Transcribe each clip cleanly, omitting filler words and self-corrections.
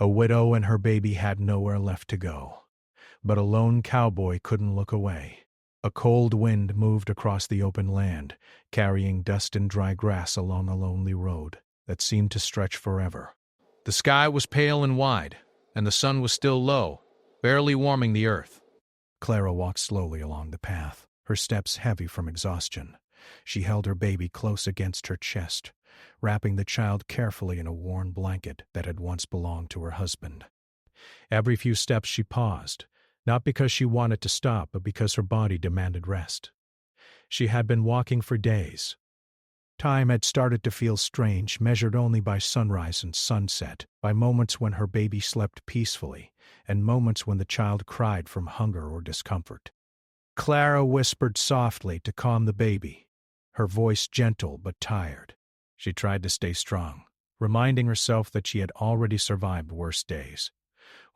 A widow and her baby had nowhere left to go. But a lone cowboy couldn't look away. A cold wind moved across the open land, carrying dust and dry grass along a lonely road that seemed to stretch forever. The sky was pale and wide, and the sun was still low, barely warming the earth. Clara walked slowly along the path, her steps heavy from exhaustion. She held her baby close against her chest, wrapping the child carefully in a worn blanket that had once belonged to her husband. Every few steps she paused, not because she wanted to stop, but because her body demanded rest. She had been walking for days. Time had started to feel strange, measured only by sunrise and sunset, by moments when her baby slept peacefully, and moments when the child cried from hunger or discomfort. Clara whispered softly to calm the baby, her voice gentle but tired. She tried to stay strong, reminding herself that she had already survived worse days.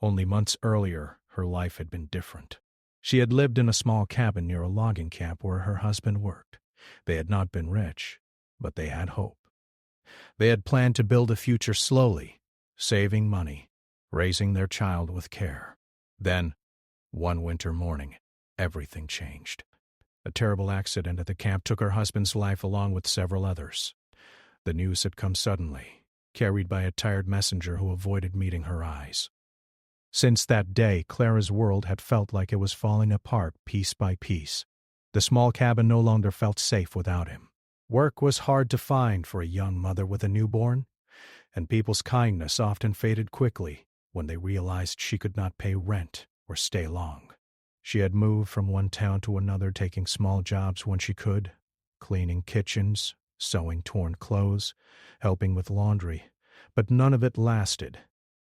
Only months earlier, her life had been different. She had lived in a small cabin near a logging camp where her husband worked. They had not been rich, but they had hope. They had planned to build a future slowly, saving money, raising their child with care. Then, one winter morning, everything changed. A terrible accident at the camp took her husband's life along with several others. The news had come suddenly, carried by a tired messenger who avoided meeting her eyes. Since that day, Clara's world had felt like it was falling apart piece by piece. The small cabin no longer felt safe without him. Work was hard to find for a young mother with a newborn, and people's kindness often faded quickly when they realized she could not pay rent or stay long. She had moved from one town to another, taking small jobs when she could, cleaning kitchens, sewing torn clothes, helping with laundry, but none of it lasted.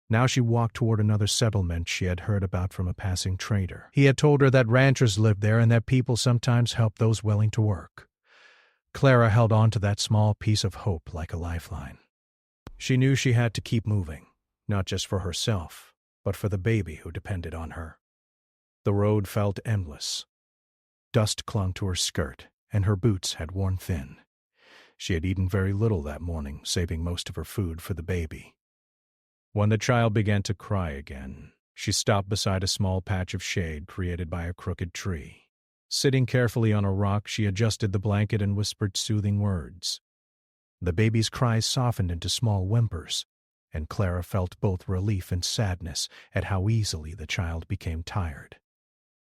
Now she walked toward another settlement she had heard about from a passing trader. He had told her that ranchers lived there and that people sometimes helped those willing to work. Clara held on to that small piece of hope like a lifeline. She knew she had to keep moving, not just for herself, but for the baby who depended on her. The road felt endless. Dust clung to her skirt, and her boots had worn thin. She had eaten very little that morning, saving most of her food for the baby. When the child began to cry again, she stopped beside a small patch of shade created by a crooked tree. Sitting carefully on a rock, she adjusted the blanket and whispered soothing words. The baby's cries softened into small whimpers, and Clara felt both relief and sadness at how easily the child became tired.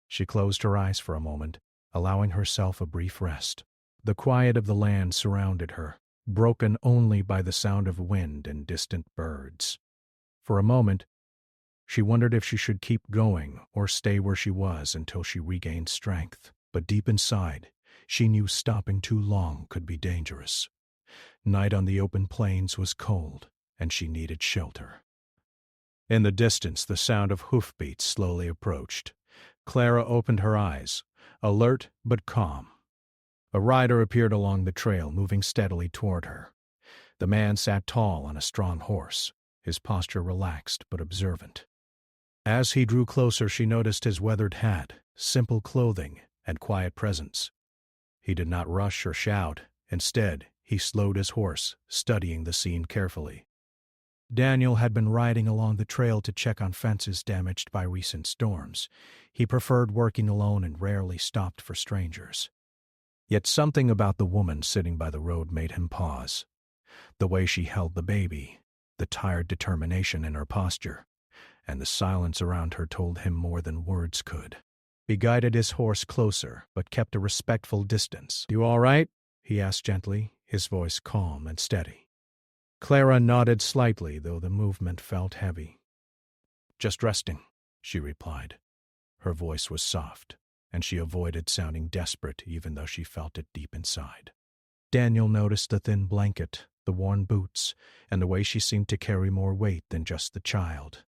She closed her eyes for a moment, allowing herself a brief rest. The quiet of the land surrounded her, broken only by the sound of wind and distant birds. For a moment, she wondered if she should keep going or stay where she was until she regained strength. But deep inside, she knew stopping too long could be dangerous. Night on the open plains was cold, and she needed shelter. In the distance, the sound of hoofbeats slowly approached. Clara opened her eyes, alert but calm. A rider appeared along the trail, moving steadily toward her. The man sat tall on a strong horse, his posture relaxed but observant. As he drew closer, she noticed his weathered hat, simple clothing, and quiet presence. He did not rush or shout. Instead, he slowed his horse, studying the scene carefully. Daniel had been riding along the trail to check on fences damaged by recent storms. He preferred working alone and rarely stopped for strangers. Yet something about the woman sitting by the road made him pause. The way she held the baby, the tired determination in her posture, and the silence around her told him more than words could. He guided his horse closer, but kept a respectful distance. "You all right?" he asked gently, his voice calm and steady. Clara nodded slightly, though the movement felt heavy. "Just resting," she replied. Her voice was soft, and she avoided sounding desperate even though she felt it deep inside. Daniel noticed the thin blanket, the worn boots, and the way she seemed to carry more weight than just the child.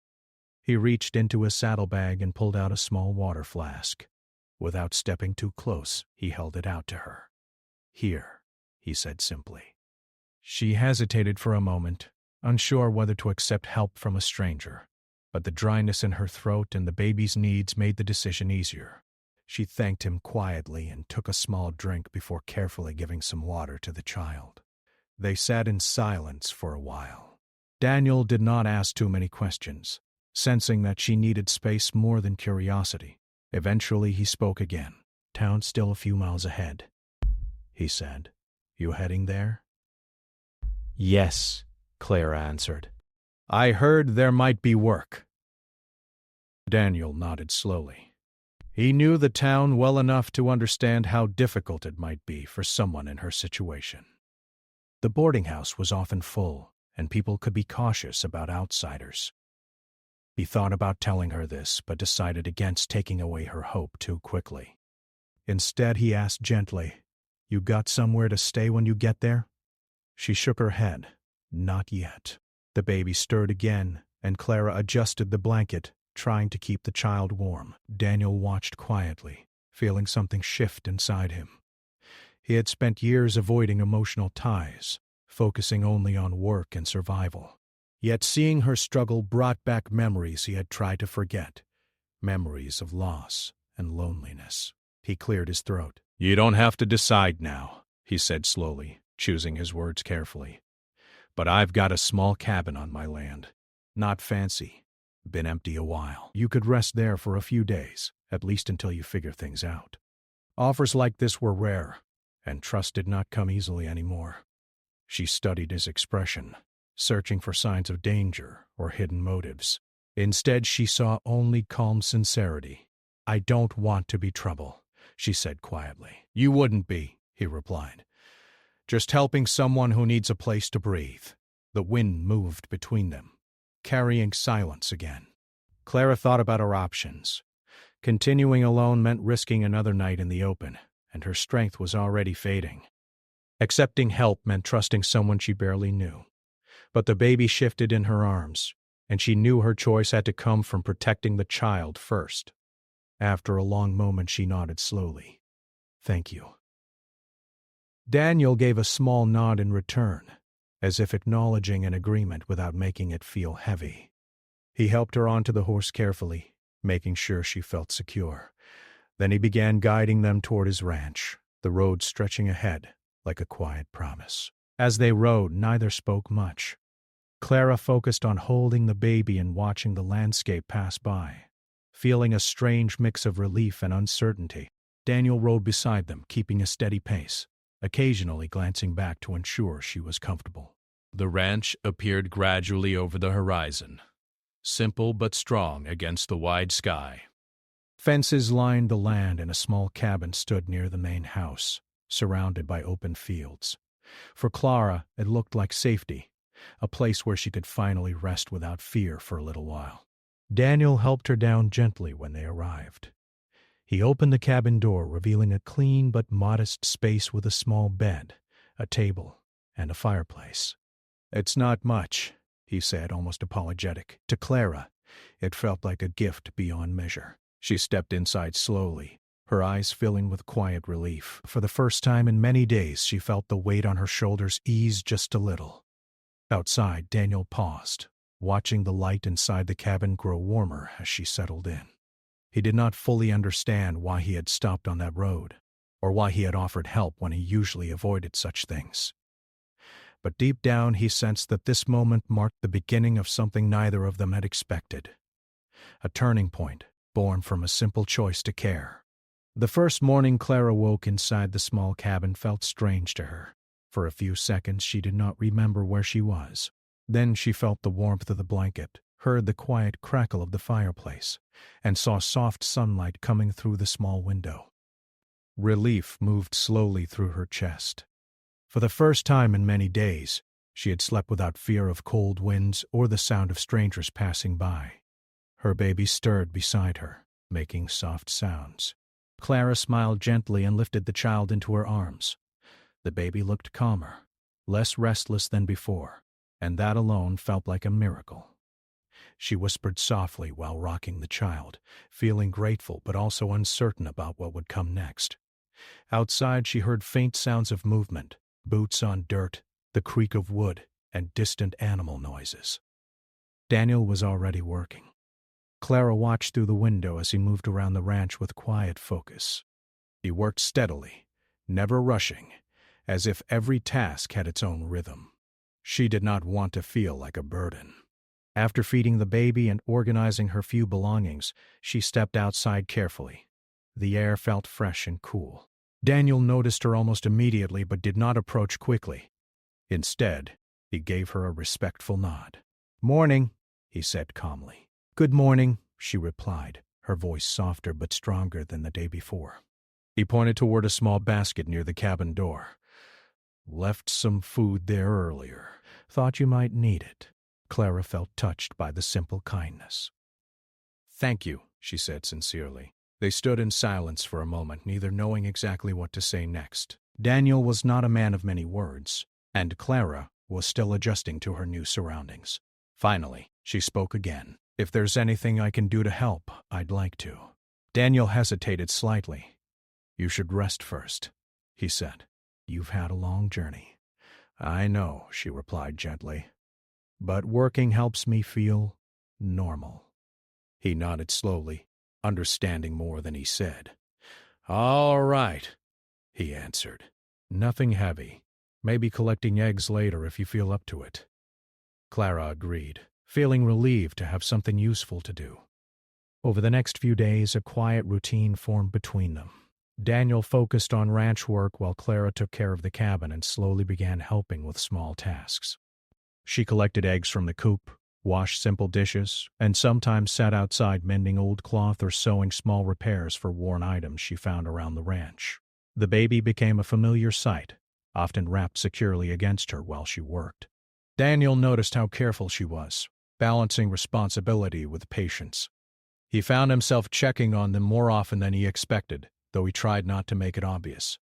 He reached into his saddlebag and pulled out a small water flask. Without stepping too close, he held it out to her. "Here," he said simply. She hesitated for a moment, unsure whether to accept help from a stranger, but the dryness in her throat and the baby's needs made the decision easier. She thanked him quietly and took a small drink before carefully giving some water to the child. They sat in silence for a while. Daniel did not ask too many questions, sensing that she needed space more than curiosity. Eventually he spoke again. "Town's still a few miles ahead," he said. "You heading there?" "Yes," Clara answered. "I heard there might be work." Daniel nodded slowly. He knew the town well enough to understand how difficult it might be for someone in her situation. The boarding house was often full, and people could be cautious about outsiders. He thought about telling her this, but decided against taking away her hope too quickly. Instead, he asked gently, "You got somewhere to stay when you get there?" She shook her head. "Not yet." The baby stirred again, and Clara adjusted the blanket, trying to keep the child warm. Daniel watched quietly, feeling something shift inside him. He had spent years avoiding emotional ties, focusing only on work and survival. Yet seeing her struggle brought back memories he had tried to forget, memories of loss and loneliness. He cleared his throat. "You don't have to decide now," he said slowly, choosing his words carefully. "But I've got a small cabin on my land. Not fancy. Been empty a while. You could rest there for a few days, at least until you figure things out." Offers like this were rare, and trust did not come easily anymore. She studied his expression, searching for signs of danger or hidden motives. Instead, she saw only calm sincerity. "I don't want to be trouble," she said quietly. "You wouldn't be," he replied. "Just helping someone who needs a place to breathe." The wind moved between them, carrying silence again. Clara thought about her options. Continuing alone meant risking another night in the open, and her strength was already fading. Accepting help meant trusting someone she barely knew. But the baby shifted in her arms, and she knew her choice had to come from protecting the child first. After a long moment, she nodded slowly. "Thank you." Daniel gave a small nod in return, as if acknowledging an agreement without making it feel heavy. He helped her onto the horse carefully, making sure she felt secure. Then he began guiding them toward his ranch, the road stretching ahead like a quiet promise. As they rode, neither spoke much. Clara focused on holding the baby and watching the landscape pass by, feeling a strange mix of relief and uncertainty. Daniel rode beside them, keeping a steady pace, occasionally glancing back to ensure she was comfortable. The ranch appeared gradually over the horizon, simple but strong against the wide sky. Fences lined the land, and a small cabin stood near the main house, surrounded by open fields. For Clara, it looked like safety, a place where she could finally rest without fear for a little while. Daniel helped her down gently when they arrived. He opened the cabin door, revealing a clean but modest space with a small bed, a table, and a fireplace. "It's not much," he said, almost apologetic. To Clara, it felt like a gift beyond measure. She stepped inside slowly, her eyes filling with quiet relief. For the first time in many days, she felt the weight on her shoulders ease just a little. Outside, Daniel paused, watching the light inside the cabin grow warmer as she settled in. He did not fully understand why he had stopped on that road, or why he had offered help when he usually avoided such things. But deep down, he sensed that this moment marked the beginning of something neither of them had expected. A turning point, born from a simple choice to care. The first morning Clara woke inside the small cabin felt strange to her. For a few seconds she did not remember where she was. Then she felt the warmth of the blanket, heard the quiet crackle of the fireplace, and saw soft sunlight coming through the small window. Relief moved slowly through her chest. For the first time in many days, she had slept without fear of cold winds or the sound of strangers passing by. Her baby stirred beside her, making soft sounds. Clara smiled gently and lifted the child into her arms. The baby looked calmer, less restless than before, and that alone felt like a miracle. She whispered softly while rocking the child, feeling grateful but also uncertain about what would come next. Outside, she heard faint sounds of movement, boots on dirt, the creak of wood, and distant animal noises. Daniel was already working. Clara watched through the window as he moved around the ranch with quiet focus. He worked steadily, never rushing, as if every task had its own rhythm. She did not want to feel like a burden. After feeding the baby and organizing her few belongings, she stepped outside carefully. The air felt fresh and cool. Daniel noticed her almost immediately but did not approach quickly. Instead, he gave her a respectful nod. "Morning," he said calmly. "Good morning," she replied, her voice softer but stronger than the day before. He pointed toward a small basket near the cabin door. "Left some food there earlier. Thought you might need it." Clara felt touched by the simple kindness. "Thank you," she said sincerely. They stood in silence for a moment, neither knowing exactly what to say next. Daniel was not a man of many words, and Clara was still adjusting to her new surroundings. Finally, she spoke again. "If there's anything I can do to help, I'd like to." Daniel hesitated slightly. "You should rest first," he said. "You've had a long journey." "I know," she replied gently. "But working helps me feel normal." He nodded slowly, understanding more than he said. "All right," he answered. "Nothing heavy. Maybe collecting eggs later if you feel up to it." Clara agreed, feeling relieved to have something useful to do. Over the next few days, a quiet routine formed between them. Daniel focused on ranch work while Clara took care of the cabin and slowly began helping with small tasks. She collected eggs from the coop, washed simple dishes, and sometimes sat outside mending old cloth or sewing small repairs for worn items she found around the ranch. The baby became a familiar sight, often wrapped securely against her while she worked. Daniel noticed how careful she was, balancing responsibility with patience. He found himself checking on them more often than he expected, though he tried not to make it obvious.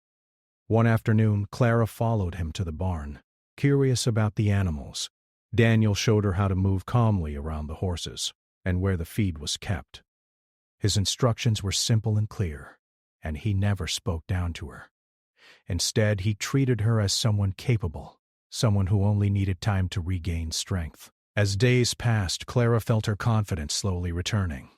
One afternoon, Clara followed him to the barn, curious about the animals. Daniel showed her how to move calmly around the horses and where the feed was kept. His instructions were simple and clear, and he never spoke down to her. Instead, he treated her as someone capable, someone who only needed time to regain strength. As days passed, Clara felt her confidence slowly returning.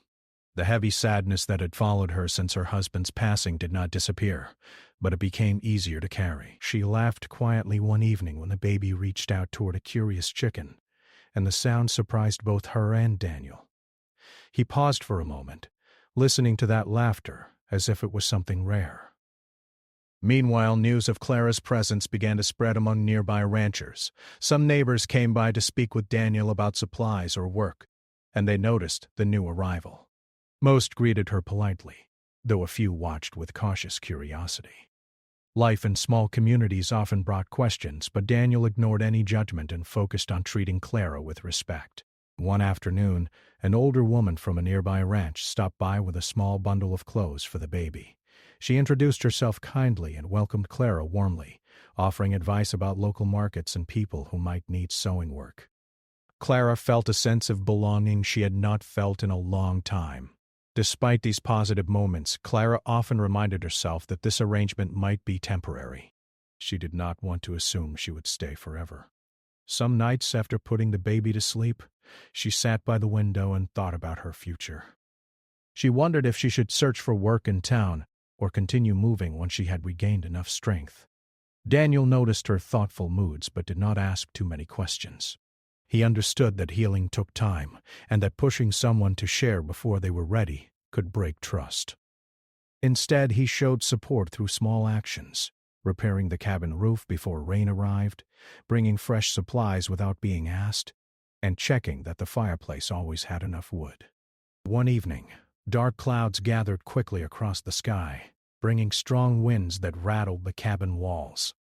The heavy sadness that had followed her since her husband's passing did not disappear, but it became easier to carry. She laughed quietly one evening when the baby reached out toward a curious chicken, and the sound surprised both her and Daniel. He paused for a moment, listening to that laughter as if it was something rare. Meanwhile, news of Clara's presence began to spread among nearby ranchers. Some neighbors came by to speak with Daniel about supplies or work, and they noticed the new arrival. Most greeted her politely, though a few watched with cautious curiosity. Life in small communities often brought questions, but Daniel ignored any judgment and focused on treating Clara with respect. One afternoon, an older woman from a nearby ranch stopped by with a small bundle of clothes for the baby. She introduced herself kindly and welcomed Clara warmly, offering advice about local markets and people who might need sewing work. Clara felt a sense of belonging she had not felt in a long time. Despite these positive moments, Clara often reminded herself that this arrangement might be temporary. She did not want to assume she would stay forever. Some nights after putting the baby to sleep, she sat by the window and thought about her future. She wondered if she should search for work in town or continue moving once she had regained enough strength. Daniel noticed her thoughtful moods but did not ask too many questions. He understood that healing took time, and that pushing someone to share before they were ready could break trust. Instead, he showed support through small actions, repairing the cabin roof before rain arrived, bringing fresh supplies without being asked, and checking that the fireplace always had enough wood. One evening, dark clouds gathered quickly across the sky, bringing strong winds that rattled the cabin walls.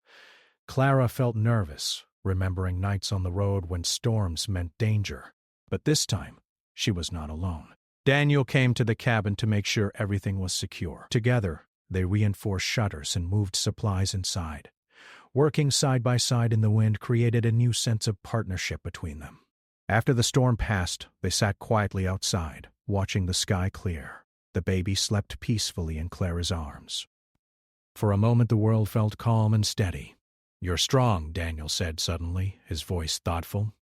Clara felt nervous, remembering nights on the road when storms meant danger. But this time, she was not alone. Daniel came to the cabin to make sure everything was secure. Together, they reinforced shutters and moved supplies inside. Working side by side in the wind created a new sense of partnership between them. After the storm passed, they sat quietly outside, watching the sky clear. The baby slept peacefully in Clara's arms. For a moment, the world felt calm and steady. "You're strong," Daniel said suddenly, his voice thoughtful.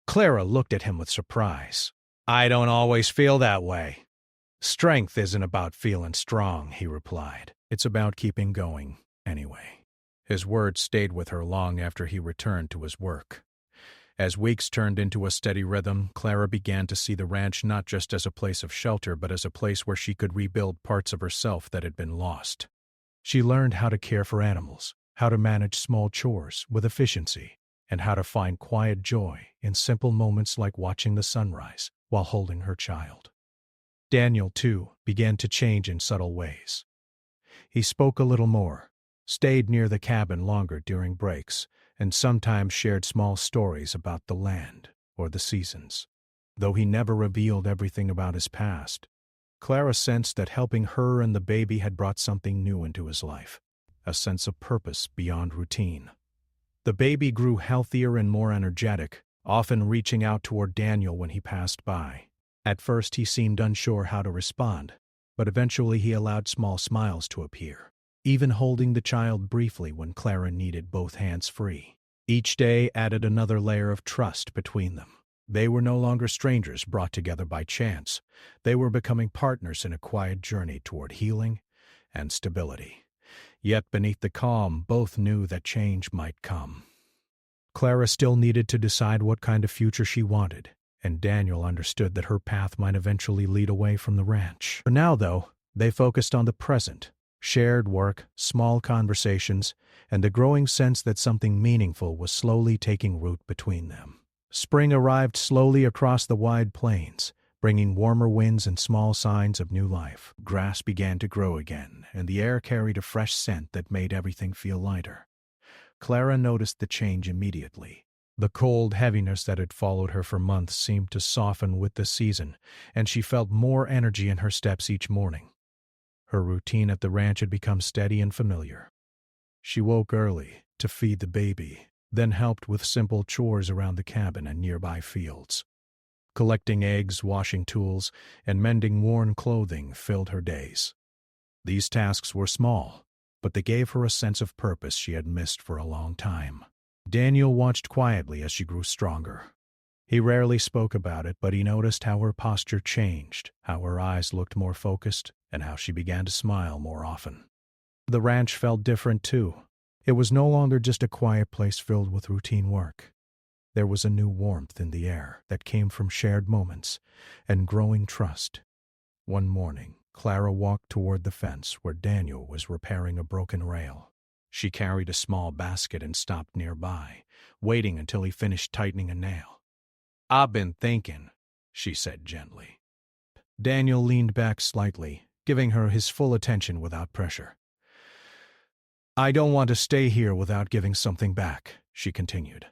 Clara looked at him with surprise. "I don't always feel that way." "Strength isn't about feeling strong," he replied. "It's about keeping going, anyway." His words stayed with her long after he returned to his work. As weeks turned into a steady rhythm, Clara began to see the ranch not just as a place of shelter but as a place where she could rebuild parts of herself that had been lost. She learned how to care for animals, how to manage small chores with efficiency, and how to find quiet joy in simple moments like watching the sunrise while holding her child. Daniel, too, began to change in subtle ways. He spoke a little more, stayed near the cabin longer during breaks, and sometimes shared small stories about the land or the seasons. Though he never revealed everything about his past, Clara sensed that helping her and the baby had brought something new into his life, a sense of purpose beyond routine. The baby grew healthier and more energetic, often reaching out toward Daniel when he passed by. At first he seemed unsure how to respond, but eventually he allowed small smiles to appear, even holding the child briefly when Clara needed both hands free. Each day added another layer of trust between them. They were no longer strangers brought together by chance. They were becoming partners in a quiet journey toward healing and stability. Yet beneath the calm, both knew that change might come. Clara still needed to decide what kind of future she wanted, and Daniel understood that her path might eventually lead away from the ranch. For now, though, they focused on the present, shared work, small conversations, and the growing sense that something meaningful was slowly taking root between them. Spring arrived slowly across the wide plains, bringing warmer winds and small signs of new life. Grass began to grow again, and the air carried a fresh scent that made everything feel lighter. Clara noticed the change immediately. The cold heaviness that had followed her for months seemed to soften with the season, and she felt more energy in her steps each morning. Her routine at the ranch had become steady and familiar. She woke early to feed the baby, then helped with simple chores around the cabin and nearby fields. Collecting eggs, washing tools, and mending worn clothing filled her days. These tasks were small, but they gave her a sense of purpose she had missed for a long time. Daniel watched quietly as she grew stronger. He rarely spoke about it, but he noticed how her posture changed, how her eyes looked more focused, and how she began to smile more often. The ranch felt different, too. It was no longer just a quiet place filled with routine work. There was a new warmth in the air that came from shared moments and growing trust. One morning, Clara walked toward the fence where Daniel was repairing a broken rail. She carried a small basket and stopped nearby, waiting until he finished tightening a nail. "I've been thinking," she said gently. Daniel leaned back slightly, giving her his full attention without pressure. "I don't want to stay here without giving something back," she continued.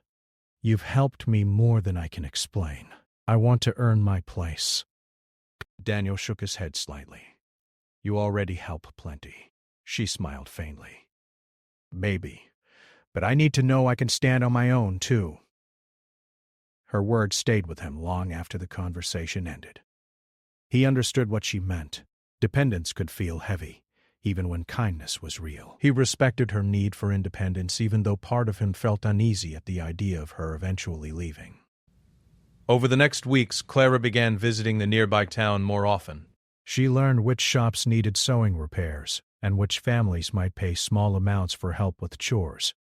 "You've helped me more than I can explain. I want to earn my place." Daniel shook his head slightly. "You already help plenty." She smiled faintly. "Maybe, but I need to know I can stand on my own, too." Her words stayed with him long after the conversation ended. He understood what she meant. Dependence could feel heavy, even when kindness was real. He respected her need for independence, even though part of him felt uneasy at the idea of her eventually leaving. Over the next weeks, Clara began visiting the nearby town more often. She learned which shops needed sewing repairs and which families might pay small amounts for help with chores.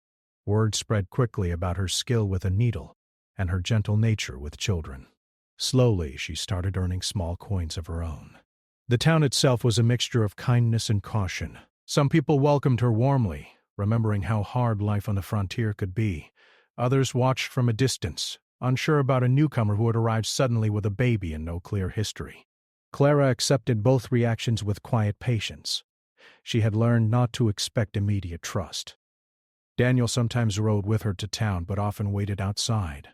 Word spread quickly about her skill with a needle and her gentle nature with children. Slowly, she started earning small coins of her own. The town itself was a mixture of kindness and caution. Some people welcomed her warmly, remembering how hard life on the frontier could be. Others watched from a distance, unsure about a newcomer who had arrived suddenly with a baby and no clear history. Clara accepted both reactions with quiet patience. She had learned not to expect immediate trust. Daniel sometimes rode with her to town, but often waited outside,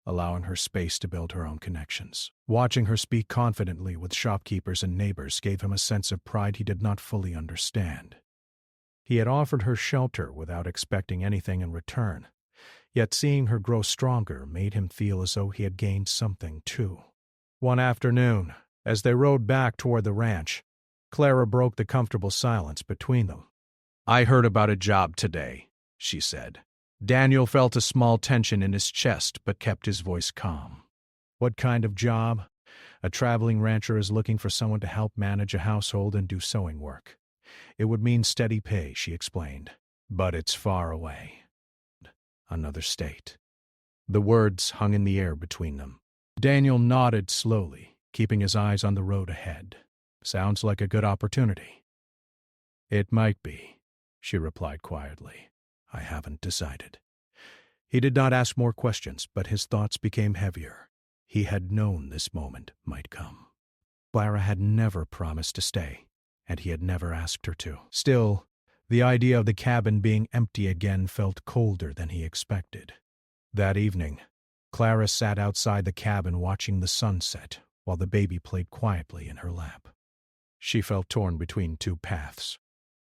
allowing her space to build her own connections. Watching her speak confidently with shopkeepers and neighbors gave him a sense of pride he did not fully understand. He had offered her shelter without expecting anything in return, yet seeing her grow stronger made him feel as though he had gained something too. One afternoon, as they rode back toward the ranch, Clara broke the comfortable silence between them. "I heard about a job today," she said. Daniel felt a small tension in his chest but kept his voice calm. "What kind of job?" "A traveling rancher is looking for someone to help manage a household and do sewing work. It would mean steady pay," she explained. "But it's far away. Another state." The words hung in the air between them. Daniel nodded slowly, keeping his eyes on the road ahead. Sounds like a good opportunity. It might be, she replied quietly. I haven't decided. He did not ask more questions, but his thoughts became heavier. He had known this moment might come. Clara had never promised to stay, and he had never asked her to. Still, the idea of the cabin being empty again felt colder than he expected. That evening, Clara sat outside the cabin watching the sunset while the baby played quietly in her lap. She felt torn between two paths.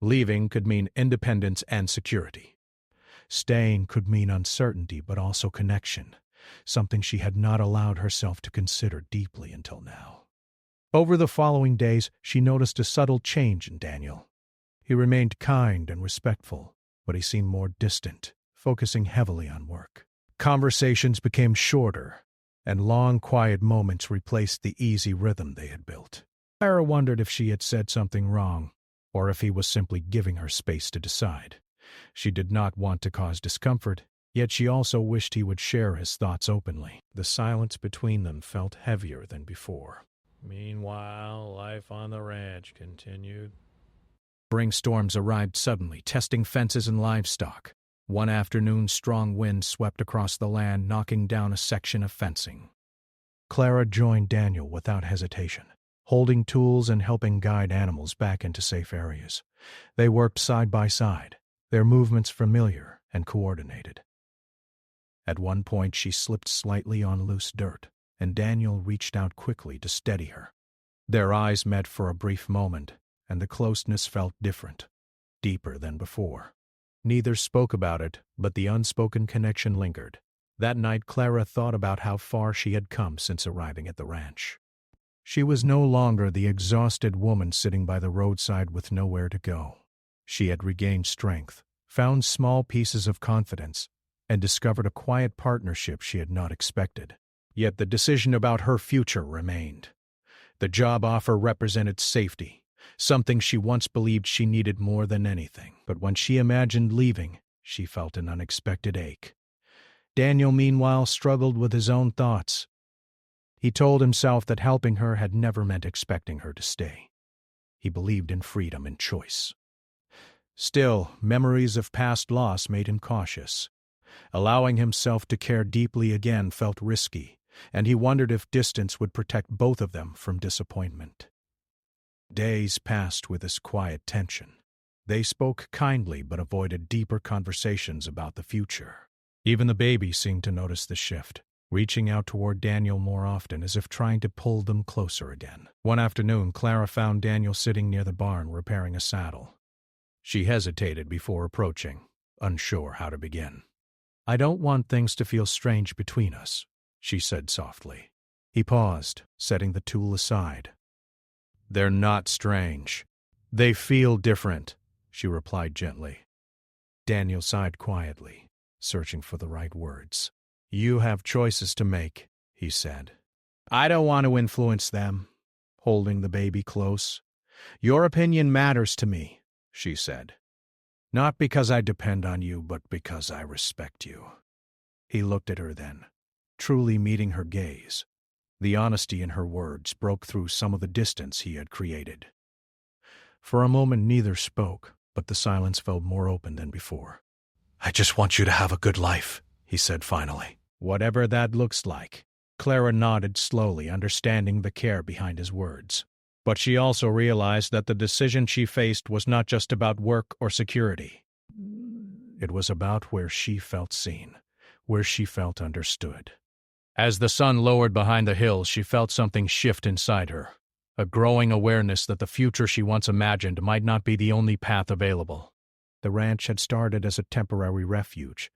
Leaving could mean independence and security. Staying could mean uncertainty but also connection, something she had not allowed herself to consider deeply until now. Over the following days, she noticed a subtle change in Daniel. He remained kind and respectful, but he seemed more distant, focusing heavily on work. Conversations became shorter, and long, quiet moments replaced the easy rhythm they had built. Clara wondered if she had said something wrong, or if he was simply giving her space to decide. She did not want to cause discomfort, yet she also wished he would share his thoughts openly. The silence between them felt heavier than before. Meanwhile, life on the ranch continued. Spring storms arrived suddenly, testing fences and livestock. One afternoon, strong winds swept across the land, knocking down a section of fencing. Clara joined Daniel without hesitation, holding tools and helping guide animals back into safe areas. They worked side by side, their movements familiar and coordinated. At one point, she slipped slightly on loose dirt, and Daniel reached out quickly to steady her. Their eyes met for a brief moment, and the closeness felt different, deeper than before. Neither spoke about it, but the unspoken connection lingered. That night, Clara thought about how far she had come since arriving at the ranch. She was no longer the exhausted woman sitting by the roadside with nowhere to go. She had regained strength, found small pieces of confidence, and discovered a quiet partnership she had not expected. Yet the decision about her future remained. The job offer represented safety, something she once believed she needed more than anything. But when she imagined leaving, she felt an unexpected ache. Daniel, meanwhile, struggled with his own thoughts. He told himself that helping her had never meant expecting her to stay. He believed in freedom and choice. Still, memories of past loss made him cautious. Allowing himself to care deeply again felt risky, and he wondered if distance would protect both of them from disappointment. Days passed with this quiet tension. They spoke kindly but avoided deeper conversations about the future. Even the baby seemed to notice the shift, reaching out toward Daniel more often as if trying to pull them closer again. One afternoon, Clara found Daniel sitting near the barn repairing a saddle. She hesitated before approaching, unsure how to begin. I don't want things to feel strange between us, she said softly. He paused, setting the tool aside. They're not strange. They feel different, she replied gently. Daniel sighed quietly, searching for the right words. You have choices to make, he said. I don't want to influence them, holding the baby close. Your opinion matters to me, she said. Not because I depend on you, but because I respect you. He looked at her then, truly meeting her gaze. The honesty in her words broke through some of the distance he had created. For a moment neither spoke, but the silence felt more open than before. I just want you to have a good life, he said finally. Whatever that looks like. Clara nodded slowly, understanding the care behind his words. But she also realized that the decision she faced was not just about work or security. It was about where she felt seen, where she felt understood. As the sun lowered behind the hills, she felt something shift inside her, a growing awareness that the future she once imagined might not be the only path available. The ranch had started as a temporary refuge,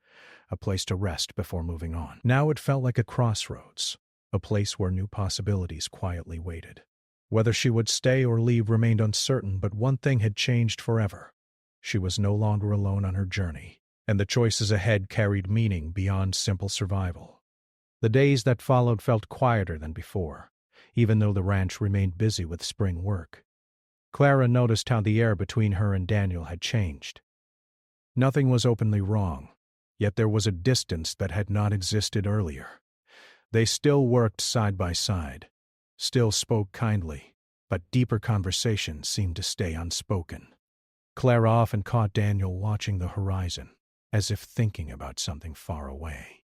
a place to rest before moving on. Now it felt like a crossroads, a place where new possibilities quietly waited. Whether she would stay or leave remained uncertain, but one thing had changed forever. She was no longer alone on her journey, and the choices ahead carried meaning beyond simple survival. The days that followed felt quieter than before, even though the ranch remained busy with spring work. Clara noticed how the air between her and Daniel had changed. Nothing was openly wrong, Yet there was a distance that had not existed earlier. They still worked side by side, still spoke kindly, but deeper conversations seemed to stay unspoken. Clara often caught Daniel watching the horizon, as if thinking about something far away.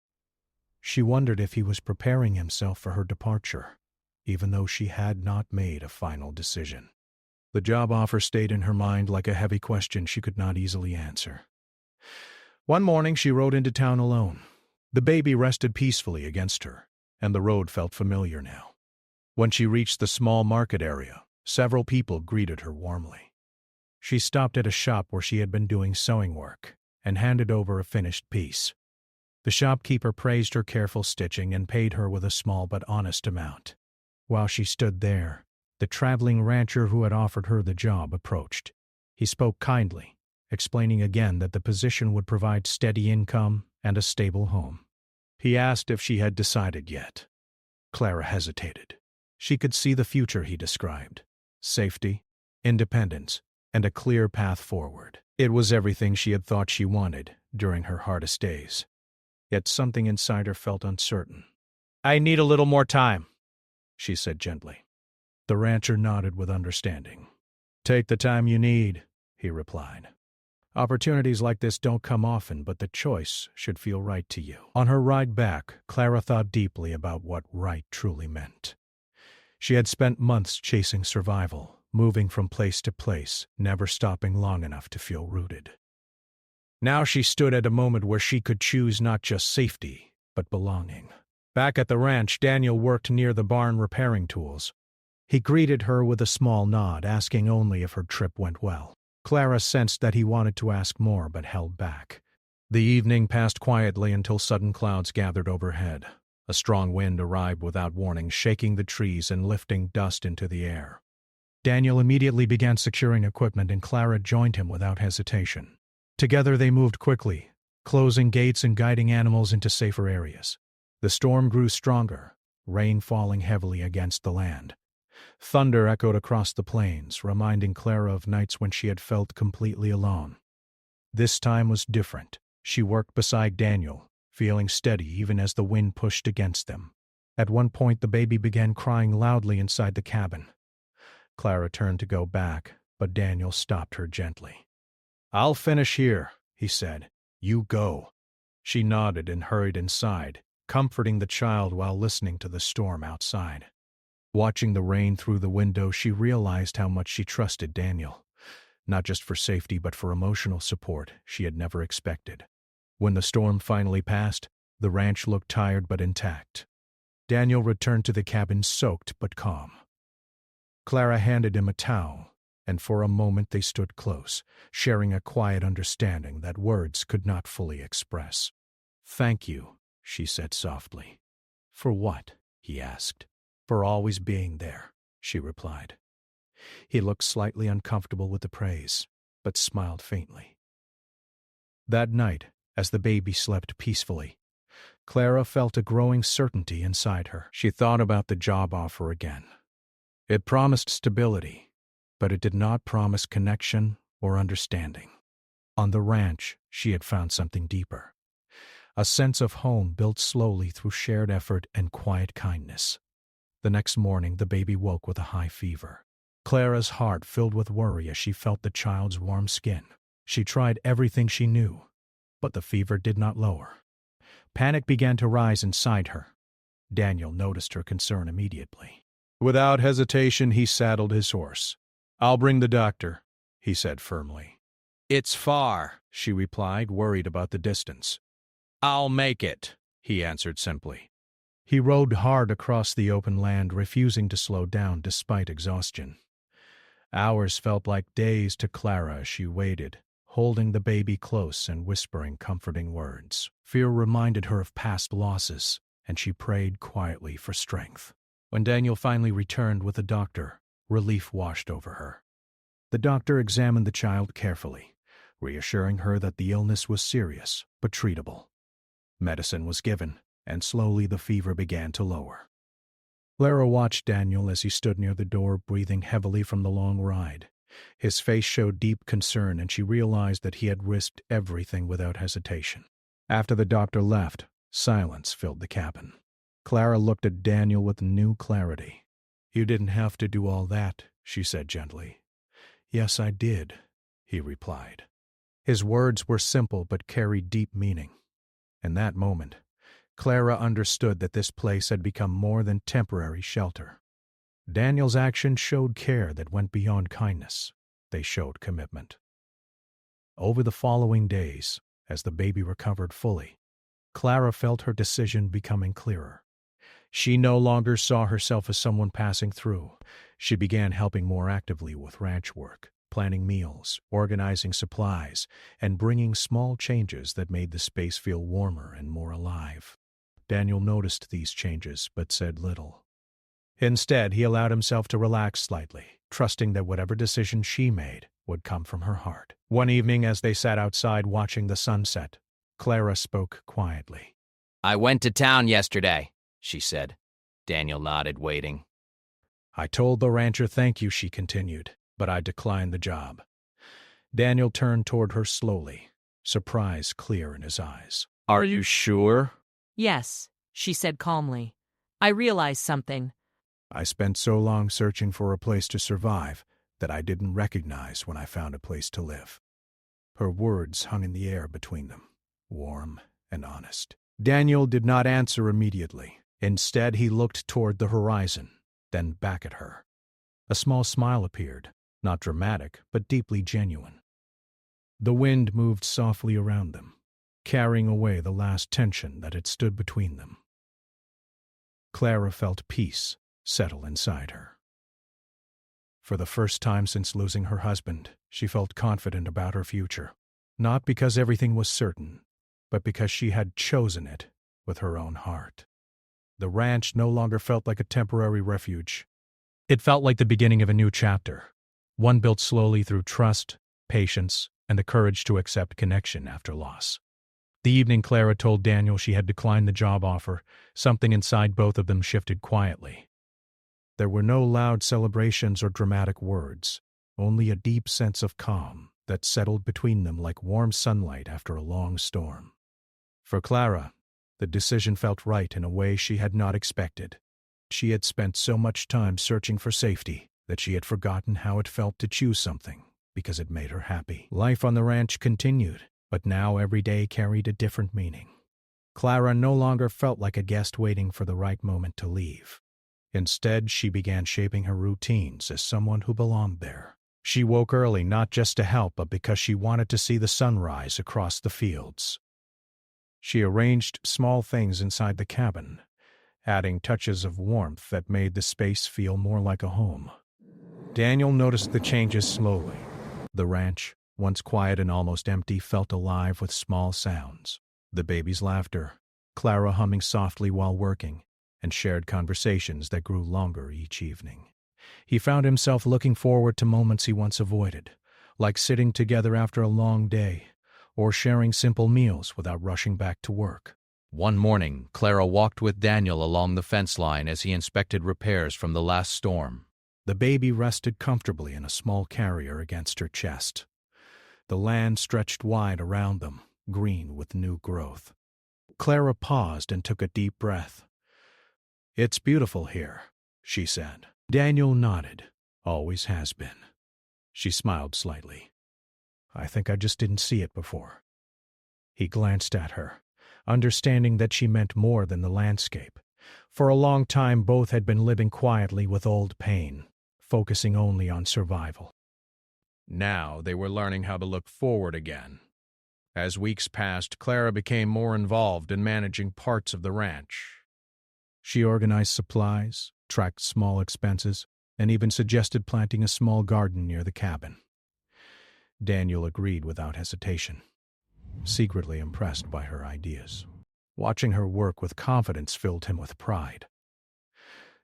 She wondered if he was preparing himself for her departure, even though she had not made a final decision. The job offer stayed in her mind like a heavy question she could not easily answer. One morning she rode into town alone. The baby rested peacefully against her, and the road felt familiar now. When she reached the small market area, several people greeted her warmly. She stopped at a shop where she had been doing sewing work and handed over a finished piece. The shopkeeper praised her careful stitching and paid her with a small but honest amount. While she stood there, the traveling rancher who had offered her the job approached. He spoke kindly, explaining again that the position would provide steady income and a stable home. He asked if she had decided yet. Clara hesitated. She could see the future he described: safety, independence, and a clear path forward. It was everything she had thought she wanted during her hardest days. Yet something inside her felt uncertain. "I need a little more time," she said gently. The rancher nodded with understanding. "Take the time you need," he replied. "Opportunities like this don't come often, but the choice should feel right to you." On her ride back, Clara thought deeply about what right truly meant. She had spent months chasing survival, moving from place to place, never stopping long enough to feel rooted. Now she stood at a moment where she could choose not just safety, but belonging. Back at the ranch, Daniel worked near the barn repairing tools. He greeted her with a small nod, asking only if her trip went well. Clara sensed that he wanted to ask more, but held back. The evening passed quietly until sudden clouds gathered overhead. A strong wind arrived without warning, shaking the trees and lifting dust into the air. Daniel immediately began securing equipment, and Clara joined him without hesitation. Together they moved quickly, closing gates and guiding animals into safer areas. The storm grew stronger, rain falling heavily against the land. Thunder echoed across the plains, reminding Clara of nights when she had felt completely alone. This time was different. She worked beside Daniel, feeling steady even as the wind pushed against them. At one point, the baby began crying loudly inside the cabin. Clara turned to go back, but Daniel stopped her gently. "I'll finish here," he said. "You go." She nodded and hurried inside, comforting the child while listening to the storm outside. Watching the rain through the window, she realized how much she trusted Daniel, not just for safety but for emotional support she had never expected. When the storm finally passed, the ranch looked tired but intact. Daniel returned to the cabin soaked but calm. Clara handed him a towel, and for a moment they stood close, sharing a quiet understanding that words could not fully express. "Thank you," she said softly. "For what?" he asked. "For always being there," she replied. He looked slightly uncomfortable with the praise, but smiled faintly. That night, as the baby slept peacefully, Clara felt a growing certainty inside her. She thought about the job offer again. It promised stability, but it did not promise connection or understanding. On the ranch, she had found something deeper. A sense of home built slowly through shared effort and quiet kindness. The next morning, the baby woke with a high fever. Clara's heart filled with worry as she felt the child's warm skin. She tried everything she knew, but the fever did not lower. Panic began to rise inside her. Daniel noticed her concern immediately. Without hesitation, he saddled his horse. "I'll bring the doctor," he said firmly. "It's far," she replied, worried about the distance. "I'll make it," he answered simply. He rode hard across the open land, refusing to slow down despite exhaustion. Hours felt like days to Clara as she waited, holding the baby close and whispering comforting words. Fear reminded her of past losses, and she prayed quietly for strength. When Daniel finally returned with the doctor, relief washed over her. The doctor examined the child carefully, reassuring her that the illness was serious but treatable. Medicine was given, and slowly the fever began to lower. Clara watched Daniel as he stood near the door, breathing heavily from the long ride. His face showed deep concern, and she realized that he had risked everything without hesitation. After the doctor left, silence filled the cabin. Clara looked at Daniel with new clarity. "You didn't have to do all that," she said gently. "Yes, I did," he replied. His words were simple but carried deep meaning. In that moment, Clara understood that this place had become more than temporary shelter. Daniel's actions showed care that went beyond kindness. They showed commitment. Over the following days, as the baby recovered fully, Clara felt her decision becoming clearer. She no longer saw herself as someone passing through. She began helping more actively with ranch work, planning meals, organizing supplies, and bringing small changes that made the space feel warmer and more alive. Daniel noticed these changes but said little. Instead, he allowed himself to relax slightly, trusting that whatever decision she made would come from her heart. One evening, as they sat outside watching the sunset, Clara spoke quietly. "I went to town yesterday," she said. Daniel nodded, waiting. "I told the rancher thank you," she continued, "but I declined the job." Daniel turned toward her slowly, surprise clear in his eyes. "Are you sure?" "Yes," she said calmly. "I realized something." "I spent so long searching for a place to survive that I didn't recognize when I found a place to live." Her words hung in the air between them, warm and honest. Daniel did not answer immediately. Instead, he looked toward the horizon, then back at her. A small smile appeared, not dramatic, but deeply genuine. The wind moved softly around them, carrying away the last tension that had stood between them. Clara felt peace settle inside her. For the first time since losing her husband, she felt confident about her future, not because everything was certain, but because she had chosen it with her own heart. The ranch no longer felt like a temporary refuge. It felt like the beginning of a new chapter, one built slowly through trust, patience, and the courage to accept connection after loss. The evening Clara told Daniel she had declined the job offer, something inside both of them shifted quietly. There were no loud celebrations or dramatic words, only a deep sense of calm that settled between them like warm sunlight after a long storm. For Clara, the decision felt right in a way she had not expected. She had spent so much time searching for safety that she had forgotten how it felt to choose something because it made her happy. Life on the ranch continued, but now every day carried a different meaning. Clara no longer felt like a guest waiting for the right moment to leave. Instead, she began shaping her routines as someone who belonged there. She woke early not just to help, but because she wanted to see the sunrise across the fields. She arranged small things inside the cabin, adding touches of warmth that made the space feel more like a home. Daniel noticed the changes slowly. The ranch, once quiet and almost empty, felt alive with small sounds. The baby's laughter, Clara humming softly while working, and shared conversations that grew longer each evening. He found himself looking forward to moments he once avoided, like sitting together after a long day, or sharing simple meals without rushing back to work. One morning, Clara walked with Daniel along the fence line as he inspected repairs from the last storm. The baby rested comfortably in a small carrier against her chest. The land stretched wide around them, green with new growth. Clara paused and took a deep breath. "It's beautiful here," she said. Daniel nodded. "Always has been." She smiled slightly. "I think I just didn't see it before." He glanced at her, understanding that she meant more than the landscape. For a long time, both had been living quietly with old pain, focusing only on survival. Now they were learning how to look forward again. As weeks passed, Clara became more involved in managing parts of the ranch. She organized supplies, tracked small expenses, and even suggested planting a small garden near the cabin. Daniel agreed without hesitation, secretly impressed by her ideas. Watching her work with confidence filled him with pride.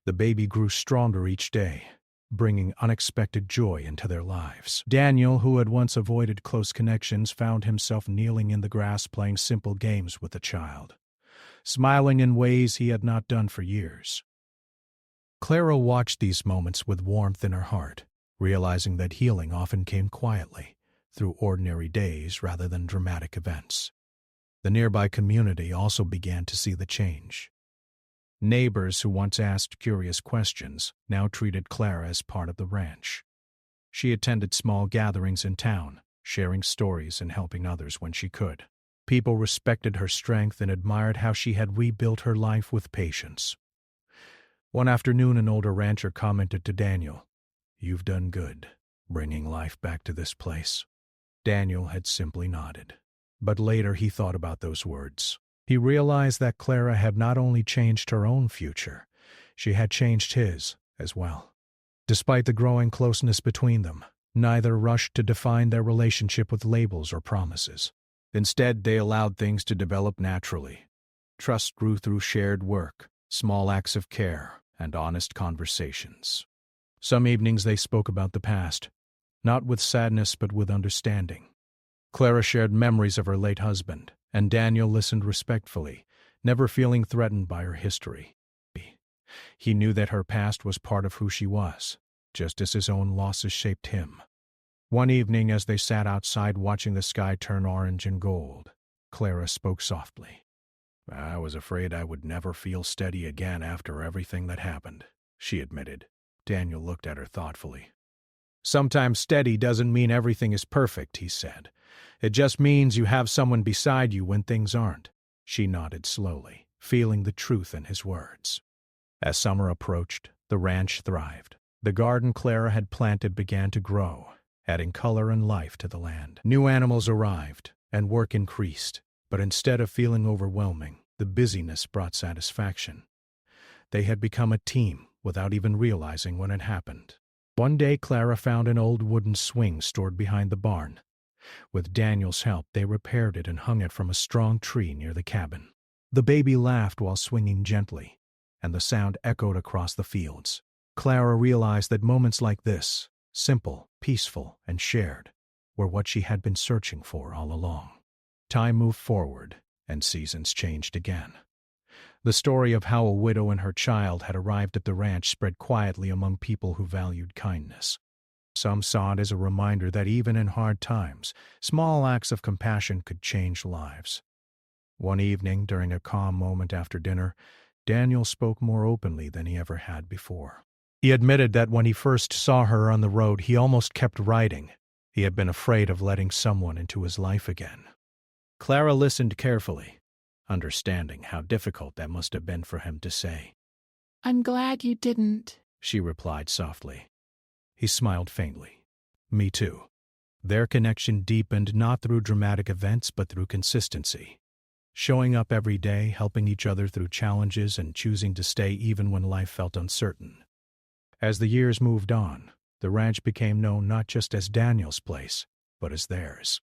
The baby grew stronger each day, bringing unexpected joy into their lives. Daniel, who had once avoided close connections, found himself kneeling in the grass playing simple games with the child, smiling in ways he had not done for years. Clara watched these moments with warmth in her heart, realizing that healing often came quietly, through ordinary days rather than dramatic events. The nearby community also began to see the change. Neighbors who once asked curious questions now treated Clara as part of the ranch. She attended small gatherings in town, sharing stories and helping others when she could. People respected her strength and admired how she had rebuilt her life with patience. One afternoon, an older rancher commented to Daniel, "You've done good, bringing life back to this place." Daniel had simply nodded. But later he thought about those words. He realized that Clara had not only changed her own future, she had changed his as well. Despite the growing closeness between them, neither rushed to define their relationship with labels or promises. Instead, they allowed things to develop naturally. Trust grew through shared work, small acts of care, and honest conversations. Some evenings they spoke about the past, not with sadness but with understanding. Clara shared memories of her late husband, and Daniel listened respectfully, never feeling threatened by her history. He knew that her past was part of who she was, just as his own losses shaped him. One evening, as they sat outside watching the sky turn orange and gold, Clara spoke softly. "I was afraid I would never feel steady again after everything that happened," she admitted. Daniel looked at her thoughtfully. "Sometimes steady doesn't mean everything is perfect," he said. "It just means you have someone beside you when things aren't." She nodded slowly, feeling the truth in his words. As summer approached, the ranch thrived. The garden Clara had planted began to grow, adding color and life to the land. New animals arrived, and work increased, but instead of feeling overwhelming, the busyness brought satisfaction. They had become a team without even realizing when it happened. One day Clara found an old wooden swing stored behind the barn. With Daniel's help, they repaired it and hung it from a strong tree near the cabin. The baby laughed while swinging gently, and the sound echoed across the fields. Clara realized that moments like this, simple, peaceful, and shared, were what she had been searching for all along. Time moved forward, and seasons changed again. The story of how a widow and her child had arrived at the ranch spread quietly among people who valued kindness. Some saw it as a reminder that even in hard times, small acts of compassion could change lives. One evening, during a calm moment after dinner, Daniel spoke more openly than he ever had before. He admitted that when he first saw her on the road, he almost kept riding. He had been afraid of letting someone into his life again. Clara listened carefully, understanding how difficult that must have been for him to say. "I'm glad you didn't," she replied softly. He smiled faintly. "Me too." Their connection deepened not through dramatic events but through consistency. Showing up every day, helping each other through challenges, and choosing to stay even when life felt uncertain. As the years moved on, the ranch became known not just as Daniel's place, but as theirs.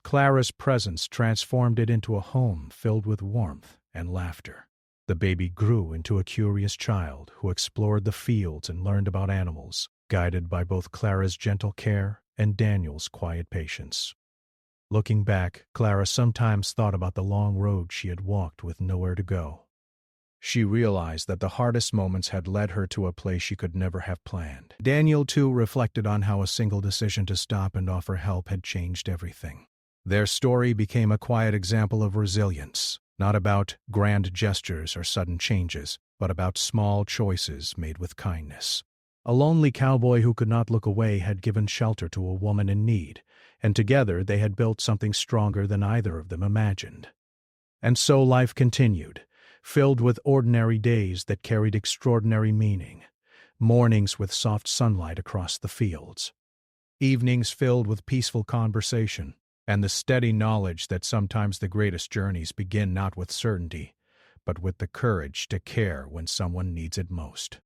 Clara's presence transformed it into a home filled with warmth and laughter. The baby grew into a curious child who explored the fields and learned about animals, guided by both Clara's gentle care and Daniel's quiet patience. Looking back, Clara sometimes thought about the long road she had walked with nowhere to go. She realized that the hardest moments had led her to a place she could never have planned. Daniel, too, reflected on how a single decision to stop and offer help had changed everything. Their story became a quiet example of resilience, not about grand gestures or sudden changes, but about small choices made with kindness. A lonely cowboy who could not look away had given shelter to a woman in need, and together they had built something stronger than either of them imagined. And so life continued, filled with ordinary days that carried extraordinary meaning, mornings with soft sunlight across the fields, evenings filled with peaceful conversation, and the steady knowledge that sometimes the greatest journeys begin not with certainty, but with the courage to care when someone needs it most.